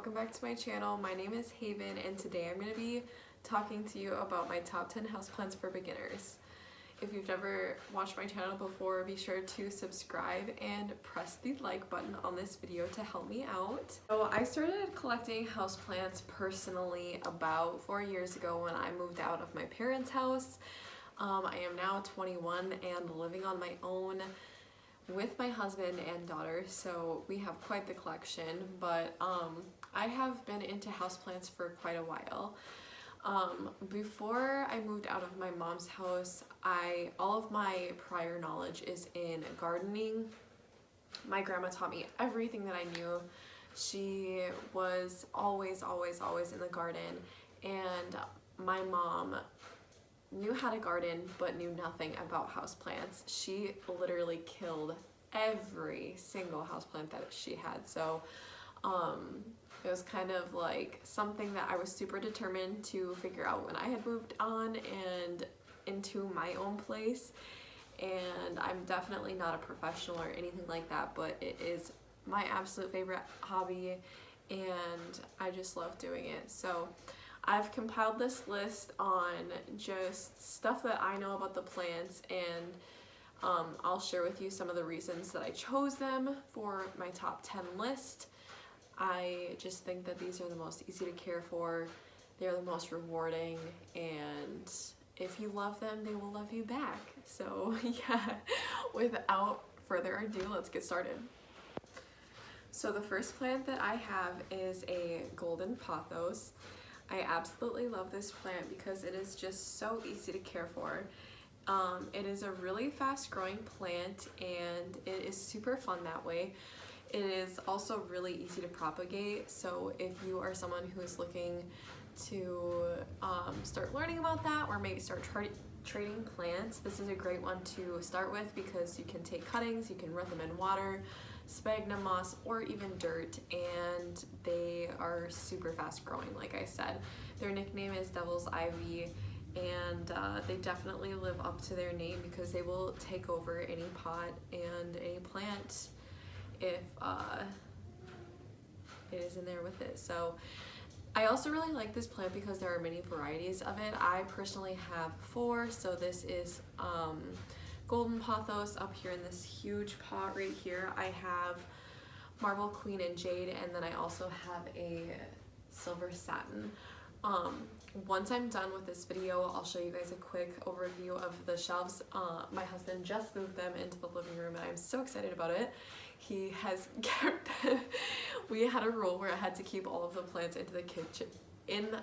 welcome back to my channel. My name is Haven and today I'm going to be talking to you about my top 10 houseplants for beginners. If you've never watched my channel before, be sure to subscribe and press the like button on this video to help me out. So I started collecting houseplants personally about 4 years ago when I moved out of my parents' house. I am now 21 and living on my own with my husband and daughter, so we have quite the collection, but I have been into houseplants for quite a while. Before I moved out of my mom's house, all of my prior knowledge is in gardening. My grandma taught me everything that I knew. She was always in the garden, and my mom knew how to garden but knew nothing about houseplants. She literally killed every single houseplant that she had, so it was kind of like something that I was super determined to figure out when I had moved on and into my own place. And I'm definitely not a professional or anything like that, but it is my absolute favorite hobby and I just love doing it. So I've compiled this list on just stuff that I know about the plants, and I'll share with you some of the reasons that I chose them for my top 10 list. I just think that these are the most easy to care for, they're the most rewarding, and if you love them, they will love you back. So yeah, without further ado, let's get started. So the first plant that I have is a golden pothos. I absolutely love this plant because it is just so easy to care for. It is a really fast growing plant and it is super fun that way. It is also really easy to propagate, so if you are someone who is looking to start learning about that or maybe start trading plants, this is a great one to start with because you can take cuttings, you can root them in water, sphagnum moss, or even dirt, and they are super fast growing. Like I said, their nickname is Devil's Ivy, and they definitely live up to their name because they will take over any pot and any plant if it is in there with it. So I also really like this plant because there are many varieties of it. I personally have 4, so this is golden pothos up here in this huge pot right here. I have marble queen and jade, and then I also have a silver satin. Once I'm done with this video, I'll show you guys a quick overview of the shelves. My husband just moved them into the living room and I'm so excited about it. He has kept we had a rule where I had to keep all of the plants in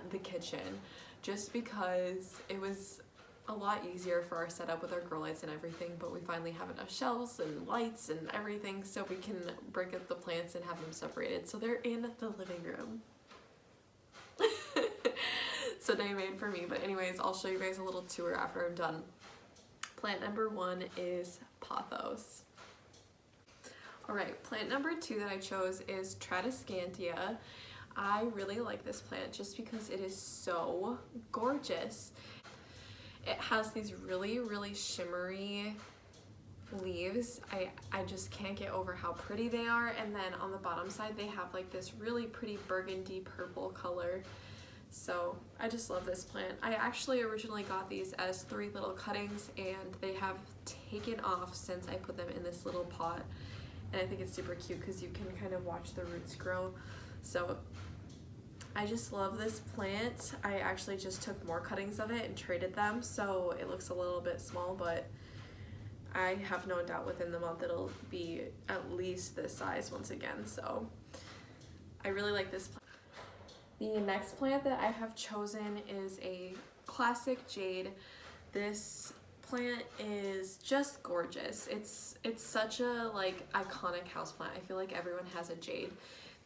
the kitchen just because it was a lot easier for our setup with our grow lights and everything, but we finally have enough shelves and lights and everything so we can break up the plants and have them separated, so they're in the living room. So day made for me, but anyways, I'll show you guys a little tour after I'm done. Plant number 1 is pothos. Alright, plant number 2 that I chose is Tradescantia. I really like this plant just because it is so gorgeous. It has these really shimmery leaves. I just can't get over how pretty they are, and then on the bottom side they have like this really pretty burgundy purple color. So I just love this plant. I actually originally got these as 3 little cuttings and they have taken off since I put them in this little pot, and I think it's super cute because you can kind of watch the roots grow. So I just love this plant. I actually just took more cuttings of it and traded them, so it looks a little bit small, but I have no doubt within the month it'll be at least this size once again. So I really like this plant. The next plant that I have chosen is a classic jade. This plant is just gorgeous. It's such a like iconic houseplant. I feel like everyone has a jade.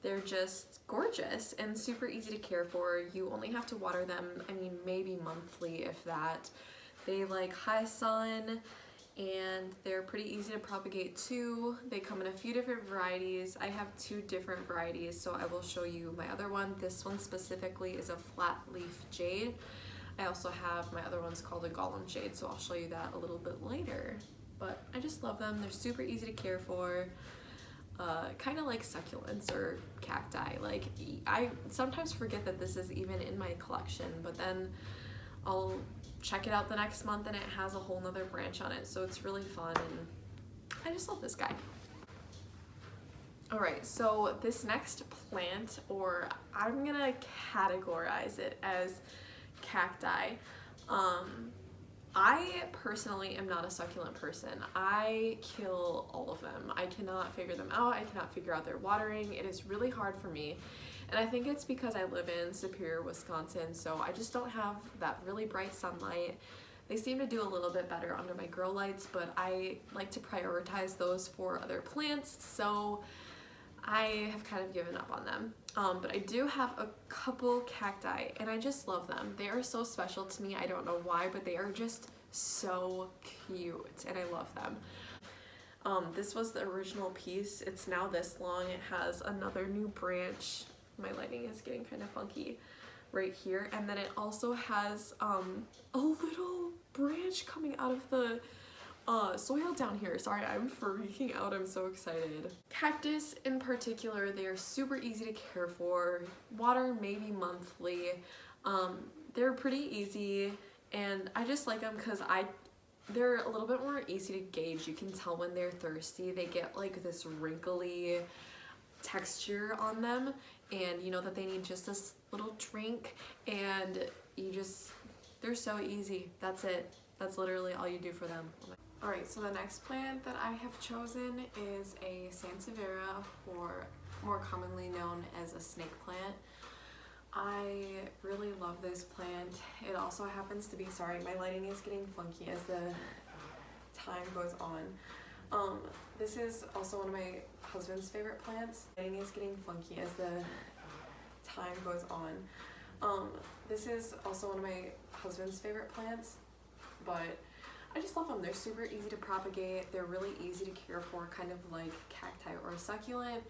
They're just gorgeous and super easy to care for. You only have to water them, I mean, maybe monthly if that. They like high sun and they're pretty easy to propagate too. They come in a few different varieties. I have 2 different varieties, so I will show you my other one. This one specifically is a flat leaf jade. I also have my other one's called a golem jade, so I'll show you that a little bit later. But I just love them. They're super easy to care for. kind of like succulents or cacti. Like, I sometimes forget that this is even in my collection, but then I'll check it out the next month and it has a whole nother branch on it, so it's really fun, and I just love this guy. Alright, so this next plant, or I'm gonna categorize it as cacti. I personally am not a succulent person. I kill all of them. I cannot figure them out. I cannot figure out their watering. It is really hard for me. And I think it's because I live in Superior, Wisconsin, so I just don't have that really bright sunlight. They seem to do a little bit better under my grow lights, but I like to prioritize those for other plants, so I have kind of given up on them. But I do have a couple cacti, and I just love them. They are so special to me. I don't know why, but they are just so cute, and I love them. This was the original piece. It's now this long. It has another new branch. My lighting is getting kind of funky right here. And then it also has a little branch coming out of the soil down here. Sorry, I'm freaking out. I'm so excited. Cactus in particular, they are super easy to care for. Water maybe monthly. They're pretty easy, and I just like them because they're a little bit more easy to gauge. You can tell when they're thirsty. They get like this wrinkly texture on them, and you know that they need just this little drink, and they're so easy. That's it. That's literally all you do for them. Alright, so the next plant that I have chosen is a Sanseviera, or more commonly known as a snake plant. I really love this plant. It also happens to be, sorry, my lighting is getting funky as the time goes on. This is also one of my husband's favorite plants. Lighting is getting funky as the time goes on. This is also one of my husband's favorite plants, but I just love them. They're super easy to propagate. They're really easy to care for, kind of like cacti or a succulent.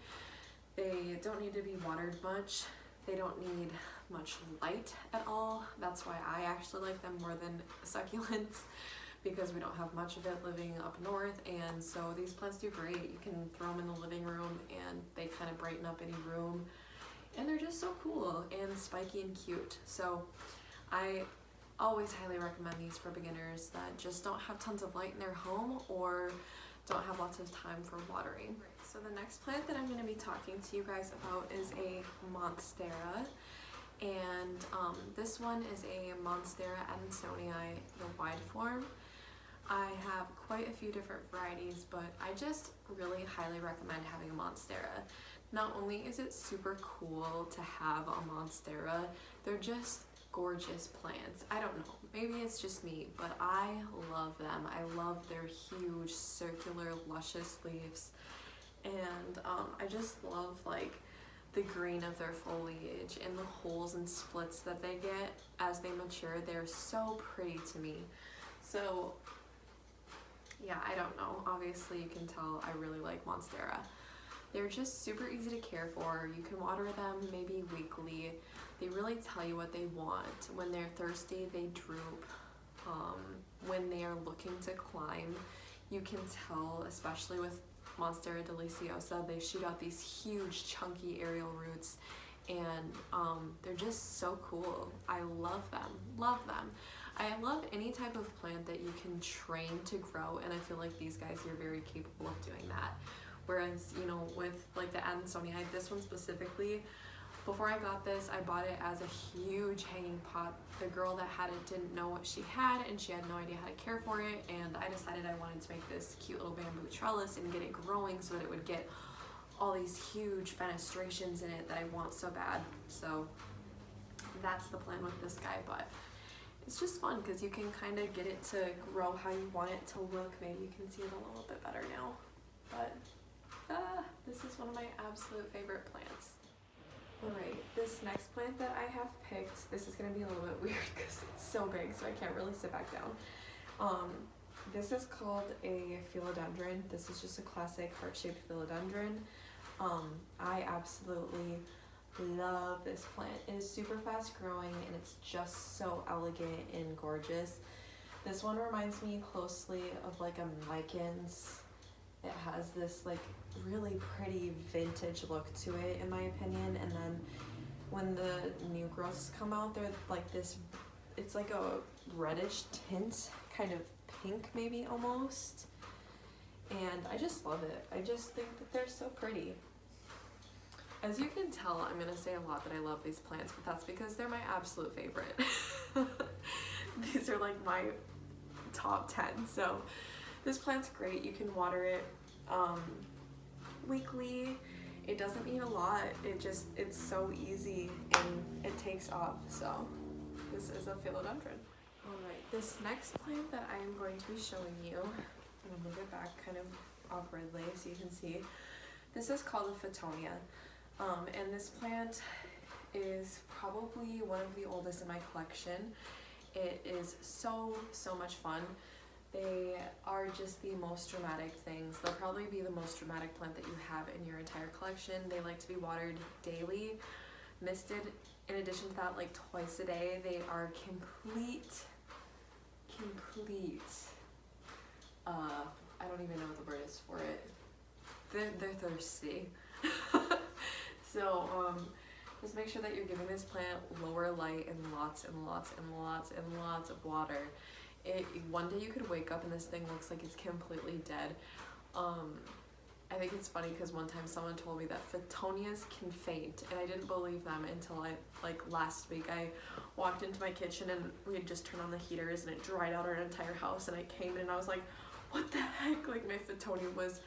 They don't need to be watered much. They don't need much light at all. That's why I actually like them more than succulents, because we don't have much of it living up north, and so these plants do great. You can throw them in the living room and they kind of brighten up any room, and they're just so cool and spiky and cute. So I always highly recommend these for beginners that just don't have tons of light in their home or don't have lots of time for watering. So the next plant that I'm going to be talking to you guys about is a Monstera, and this one is a Monstera adansonii, the wide form. I have quite a few different varieties, but I just really highly recommend having a Monstera. Not only is it super cool to have a Monstera, they're just gorgeous plants. I don't know, maybe it's just me, but I love them. I love their huge circular luscious leaves, and I just love like the green of their foliage and the holes and splits that they get as they mature. They're so pretty to me. So yeah, I don't know, obviously you can tell I really like Monstera. They're just super easy to care for. You can water them maybe weekly. They really tell you what they want. When they're thirsty, they droop. When they are looking to climb, you can tell, especially with Monstera deliciosa, they shoot out these huge chunky aerial roots, and they're just so cool. I love them, love them. I love any type of plant that you can train to grow, and I feel like these guys are very capable of doing that. Whereas, you know, with like the adansonii, this one specifically, before I got this, I bought it as a huge hanging pot. The girl that had it didn't know what she had, and she had no idea how to care for it, and I decided I wanted to make this cute little bamboo trellis and get it growing so that it would get all these huge fenestrations in it that I want so bad. So that's the plan with this guy, but it's just fun because you can kind of get it to grow how you want it to look. Maybe you can see it a little bit better now, but this is one of my absolute favorite plants. Alright, this next plant that I have picked, this is going to be a little bit weird because it's so big, so I can't really sit back down. This is called a Philodendron. This is just a classic heart-shaped Philodendron. I absolutely love this plant. It is super fast growing, and it's just so elegant and gorgeous. This one reminds me closely of like a Micans It has this like really pretty vintage look to it, in my opinion. And then when the new growths come out, they're like this, it's like a reddish tint, kind of pink maybe almost. And I just love it. I just think that they're so pretty. As you can tell, I'm gonna say a lot that I love these plants, but that's because they're my absolute favorite. These are like my top 10. So this plant's great. You can water it weekly. It doesn't need a lot. It's so easy and it takes off. So this is a philodendron. Alright, this next plant that I am going to be showing you, I'm gonna move it back kind of awkwardly so you can see. This is called a Photonia. And this plant is probably one of the oldest in my collection. It is so much fun. They are just the most dramatic things. They'll probably be the most dramatic plant that you have in your entire collection. They like to be watered daily, misted in addition to that like twice a day. They are complete, I don't even know what the word is for it. They're thirsty. So just make sure that you're giving this plant lower light and lots of water. One day you could wake up and this thing looks like it's completely dead. I think it's funny because one time someone told me that Photonias can faint, and I didn't believe them until last week I walked into my kitchen and we had just turned on the heaters and it dried out our entire house, and I came in and I was like, what the heck? Like my Photonia was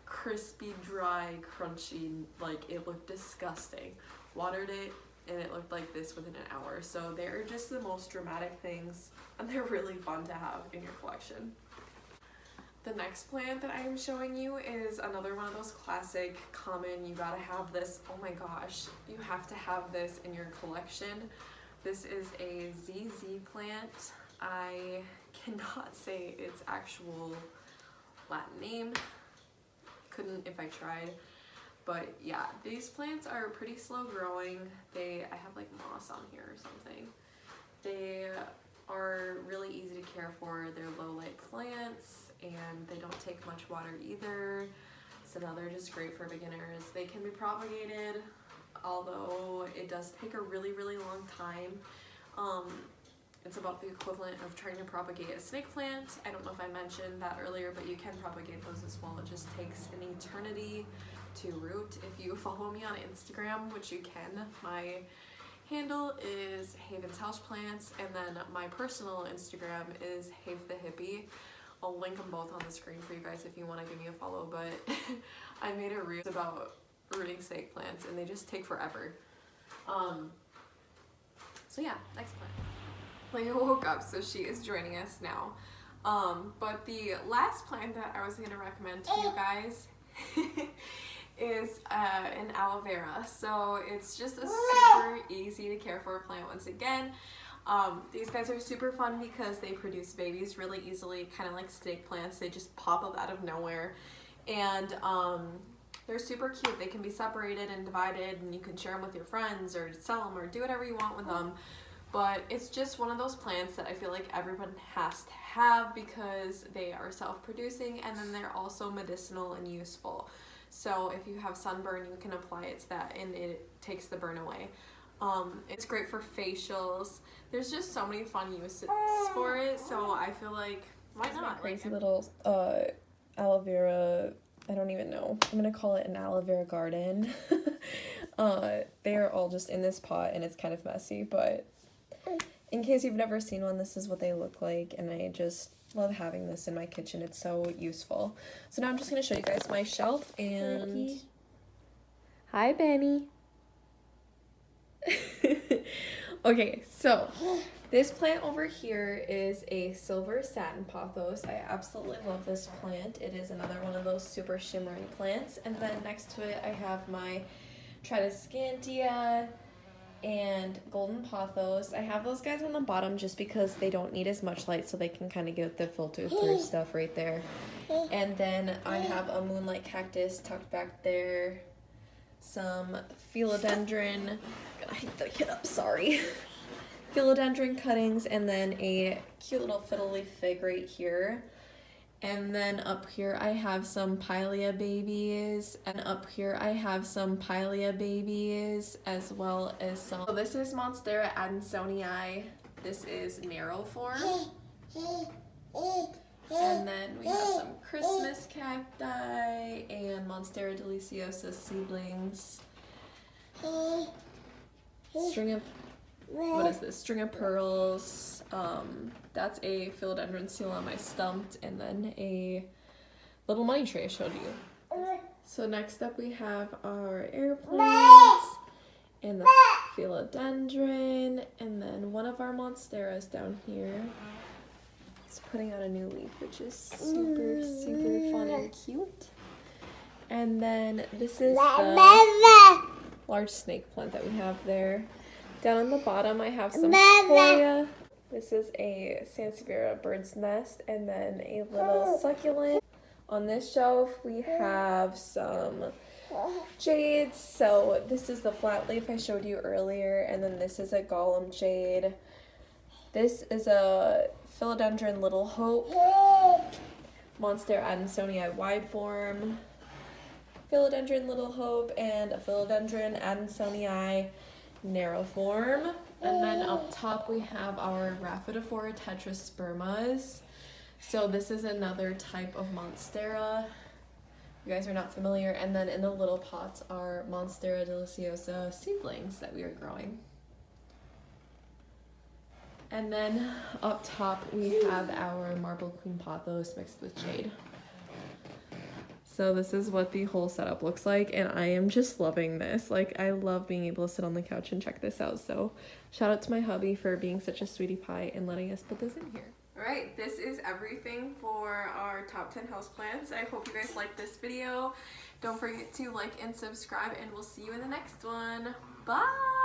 crispy, dry, crunchy, like it looked disgusting. Watered it and it looked like this within an hour. So they're just the most dramatic things and they're really fun to have in your collection. The next plant that I am showing you is another one of those classic, common, you gotta have this, oh my gosh, you have to have this in your collection. This is a ZZ plant. I cannot say its actual Latin name. Couldn't if I tried. But yeah, these plants are pretty slow growing. I have like moss on here or something. They are really easy to care for. They're low light plants and they don't take much water either. So now they're just great for beginners. They can be propagated, although it does take a really long time. It's about the equivalent of trying to propagate a snake plant. I don't know if I mentioned that earlier, but you can propagate those as well. It just takes an eternity to root. If you follow me on Instagram, which you can, my handle is Haven's Houseplants, and then my personal Instagram is Have the Hippie. I'll link them both on the screen for you guys if you want to give me a follow, but I made a reel about rooting snake plants and they just take forever. So yeah, next plant. Leah woke up, so she is joining us now. But the last plant that I was going to recommend to you guys is an aloe vera. So it's just a super easy to care for plant once again. These guys are super fun because they produce babies really easily, kind of like snake plants. They just pop up out of nowhere. And they're super cute. They can be separated and divided, and you can share them with your friends or sell them or do whatever you want with them. But it's just one of those plants that I feel like everyone has to have because they are self-producing, and then they're also medicinal and useful. So if you have sunburn, you can apply it to that and it takes the burn away. It's great for facials. There's just so many fun uses for it, so I feel like, why not? Crazy little aloe vera, I don't even know. I'm gonna call it an aloe vera garden. They are all just in this pot and it's kind of messy, but in case you've never seen one, this is what they look like, and I just love having this in my kitchen. It's so useful. So now I'm just going to show you guys my shelf, and hi, Benny. Okay, so this plant over here is a silver satin pothos. I absolutely love this plant. It is another one of those super shimmering plants. And then next to it, I have my Tradescantia and golden pothos. I have those guys on the bottom just because they don't need as much light, so they can kind of get the filter through stuff right there. And then I have a moonlight cactus tucked back there, some philodendron, I hate the kid up, sorry, philodendron cuttings, and then a cute little fiddle leaf fig right here. And then up here I have some Pilea babies, and up here I have some Pilea babies, as well as some. So this is Monstera Adansonii. This is narrow form. And then we have some Christmas cacti and Monstera deliciosa seedlings. String of, what is this? String of pearls. That's a philodendron seal on my stump, and then a little money tray I showed you. So next up we have our air plants and the philodendron, and then one of our monsteras down here. It's putting out a new leaf, which is super, super fun and cute. And then this is the large snake plant that we have there. Down on the bottom I have some Photonia. This is a Sanseviera bird's nest, and then a little succulent. On this shelf we have some Jades. So this is the flat leaf I showed you earlier, and then this is a golem jade. This is a Philodendron Little Hope, Monstera Adansonii wide form, Philodendron Little Hope, and a Philodendron Adansonii narrow form. And then up top we have our Rhaphidophora tetraspermas. So this is another type of Monstera. You guys are not familiar. And then in the little pots are Monstera deliciosa seedlings that we are growing. And then up top we have our Marble Queen Pothos mixed with Jade. So this is what the whole setup looks like, and I am just loving this. Like, I love being able to sit on the couch and check this out. So shout out to my hubby for being such a sweetie pie and letting us put this in here. Alright, this is everything for our top 10 houseplants. I hope you guys liked this video. Don't forget to like and subscribe, and we'll see you in the next one. Bye!